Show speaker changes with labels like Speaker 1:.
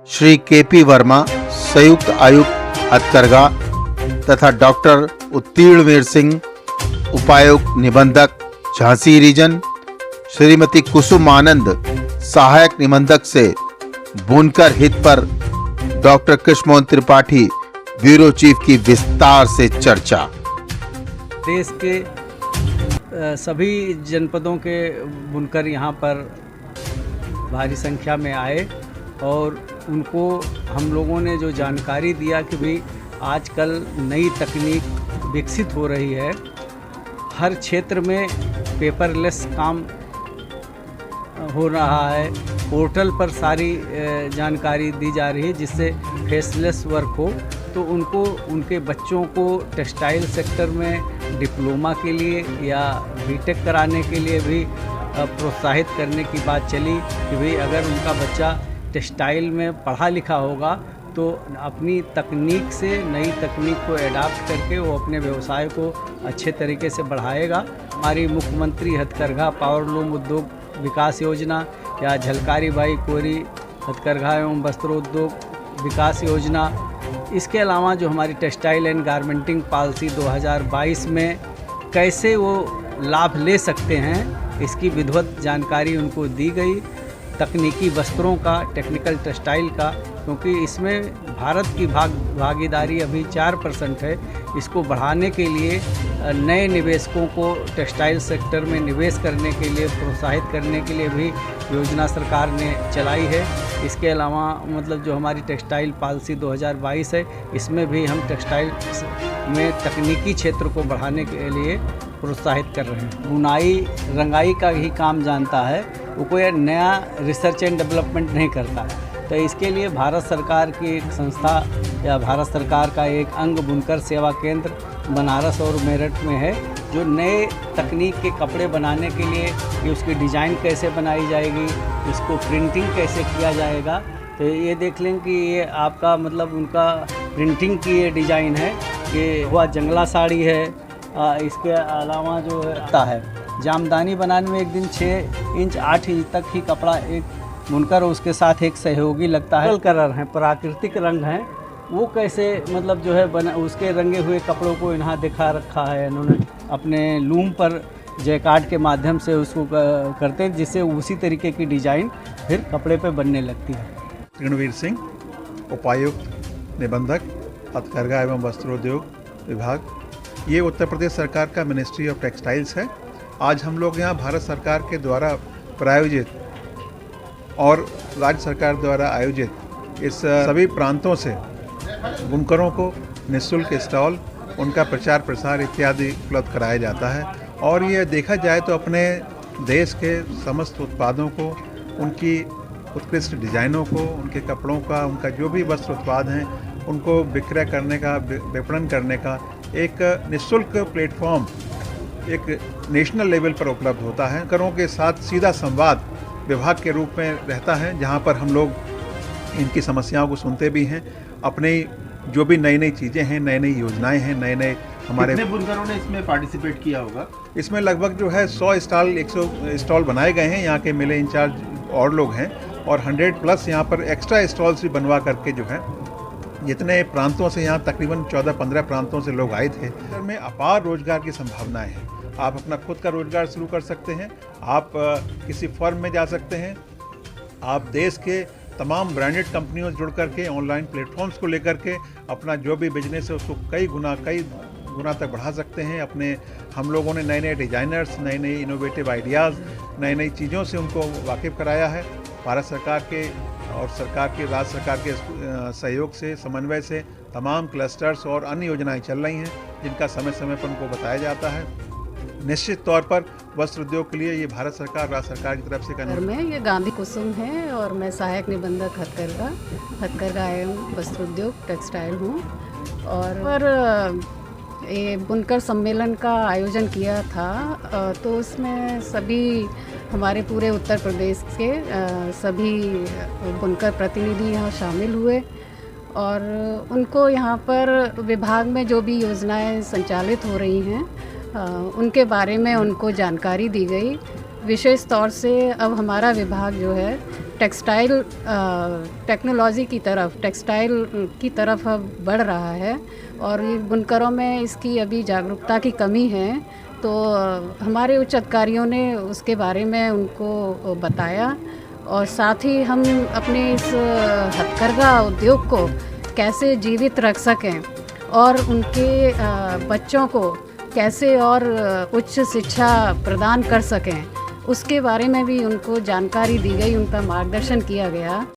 Speaker 1: Shri KP Verma, संयुक्त आयुक्त हथकरघा तथा डॉक्टर उत्तीर्णवीर सिंह, उपायुक्त निबंधक झांसी रीजन, श्रीमती कुसुम आनंद, सहायक निबंधक से बुनकर हित पर doctor Krishnamohan Tripathi, bureau chief की विस्तार से चर्चा।
Speaker 2: देश के सभी जनपदों के बुनकर यहाँ पर भारी संख्या में आए और उनको हम लोगों ने जो जानकारी दिया कि भाई आजकल नई तकनीक विकसित हो रही है, हर क्षेत्र में पेपरलेस काम हो रहा है, पोर्टल पर सारी जानकारी दी जा रही है जिससे फेसलेस वर्क हो। तो उनको उनके बच्चों को टेक्सटाइल सेक्टर में डिप्लोमा के लिए या बीटेक कराने के लिए भी प्रोत्साहित करने की बात चली कि भाई अगर उनका बच्चा टेक्सटाइल में पढ़ा लिखा होगा तो अपनी तकनीक से नई तकनीक को एडाप्ट करके वो अपने व्यवसाय को अच्छे तरीके से बढ़ाएगा। हमारी मुख्यमंत्री हथकरघा पावरलूम उद्योग विकास योजना या झलकारी बाई कोरी हथकरघा एवं वस्त्रोद्योग विकास योजना, इसके अलावा जो हमारी टेक्सटाइल एंड गारमेंटिंग पॉलिसी 2022 में कैसे वो लाभ ले सकते हैं, इसकी विधिवत जानकारी उनको दी गई। तकनीकी वस्त्रों का, टेक्निकल टेक्सटाइल का, क्योंकि इसमें भारत की भागीदारी अभी 4% है। इसको बढ़ाने के लिए नए निवेशकों को टेक्सटाइल सेक्टर में निवेश करने के लिए प्रोत्साहित करने के लिए भी योजना सरकार ने चलाई है। इसके अलावा मतलब जो हमारी टेक्सटाइल पॉलिसी 2022 है, इसमें भी हम टेक्सटाइल में तकनीकी क्षेत्र को बढ़ाने के लिए प्रोत्साहित कर रहे हैं। बुनाई रंगाई का ही काम जानता है, वो कोई नया रिसर्च एंड डेवलपमेंट नहीं करता है। तो इसके लिए भारत सरकार की एक संस्था या भारत सरकार का एक अंग बुनकर सेवा केंद्र बनारस और मेरठ में है, जो नए तकनीक के कपड़े बनाने के लिए कि उसकी डिज़ाइन कैसे बनाई जाएगी, उसको प्रिंटिंग कैसे किया जाएगा। तो ये देख लें कि ये आपका मतलब उनका प्रिंटिंग की ये डिज़ाइन है कि वह जंगला साड़ी है। इसके अलावा जो है जामदानी बनाने में एक दिन 6 इंच 8 इंच तक ही कपड़ा एक बुनकर उसके साथ एक सहयोगी लगता है। कलर हैं, प्राकृतिक रंग हैं, वो कैसे मतलब जो है बना, उसके रंगे हुए कपड़ों को यहाँ दिखा रखा है इन्होंने अपने लूम पर जैकार्ड के माध्यम से उसको करते हैं, जिससे उसी तरीके की डिज़ाइन फिर कपड़े पे बनने लगती है।
Speaker 3: रणवीर सिंह, उपायुक्त निबंधक हथकरघा एवं वस्त्रोद्योग विभाग, ये उत्तर प्रदेश सरकार का मिनिस्ट्री ऑफ टेक्सटाइल्स है। आज हम लोग यहाँ भारत सरकार के द्वारा प्रायोजित और राज्य सरकार द्वारा आयोजित इस सभी प्रांतों से बुनकरों को निःशुल्क स्टॉल, उनका प्रचार प्रसार इत्यादि उपलब्ध कराया जाता है। और ये देखा जाए तो अपने देश के समस्त उत्पादों को, उनकी उत्कृष्ट डिज़ाइनों को, उनके कपड़ों का, उनका जो भी वस्त्र उत्पाद हैं उनको विक्रय करने का, विपणन करने का एक निःशुल्क प्लेटफॉर्म एक नेशनल लेवल पर उपलब्ध होता है। करों के साथ सीधा संवाद विभाग के रूप में रहता है, जहां पर हम लोग इनकी समस्याओं को सुनते भी हैं। अपने जो भी नई नई चीज़ें हैं, नई नई योजनाएं हैं, नए नए हमारे
Speaker 4: कितने बुनकरों ने इसमें पार्टिसिपेट किया होगा?
Speaker 3: इसमें लगभग जो है 100 स्टॉल 100 स्टॉल बनाए गए हैं। यहाँ के मेले इंचार्ज और लोग हैं और 100+ यहाँ पर एक्स्ट्रा स्टॉल्स भी बनवा करके जो है जितने प्रांतों से, यहाँ तकरीबन 14-15 प्रांतों से लोग आए थे। में अपार रोजगार की संभावनाएं हैं। आप अपना खुद का रोजगार शुरू कर सकते हैं, आप किसी फर्म में जा सकते हैं, आप देश के तमाम ब्रांडेड कंपनियों से जुड़ करके ऑनलाइन प्लेटफॉर्म्स को लेकर के अपना जो भी बिजनेस है उसको कई गुना तक बढ़ा सकते हैं। अपने हम लोगों ने नए नए डिज़ाइनर्स, नए नए इनोवेटिव आइडियाज़, नई नई चीज़ों से उनको वाकिफ़ कराया है। भारत सरकार के और सरकार के, राज्य सरकार के सहयोग से, समन्वय से तमाम क्लस्टर्स और अन्य योजनाएं चल रही हैं, जिनका समय समय पर उनको बताया जाता है। निश्चित तौर पर वस्त्र उद्योग के लिए ये भारत सरकार, राज्य सरकार की तरफ से करना।
Speaker 5: मैं ये गांधी कुसुम है और मैं सहायक निबंधक हथकरघा एवं वस्त्र उद्योग टेक्सटाइल हूँ। और ये बुनकर सम्मेलन का आयोजन किया था, तो उसमें सभी हमारे पूरे उत्तर प्रदेश के सभी बुनकर प्रतिनिधि यहाँ शामिल हुए और उनको यहाँ पर विभाग में जो भी योजनाएं संचालित हो रही हैं उनके बारे में उनको जानकारी दी गई। विशेष तौर से अब हमारा विभाग जो है टेक्सटाइल टेक्नोलॉजी की तरफ, टेक्सटाइल की तरफ बढ़ रहा है और ये बुनकरों में इसकी अभी जागरूकता की कमी है। तो हमारे उच्च अधिकारियों ने उसके बारे में उनको बताया और साथ ही हम अपने इस हथकरघा उद्योग को कैसे जीवित रख सकें और उनके बच्चों को कैसे और उच्च शिक्षा प्रदान कर सकें, उसके बारे में भी उनको जानकारी दी गई, उनका मार्गदर्शन किया गया।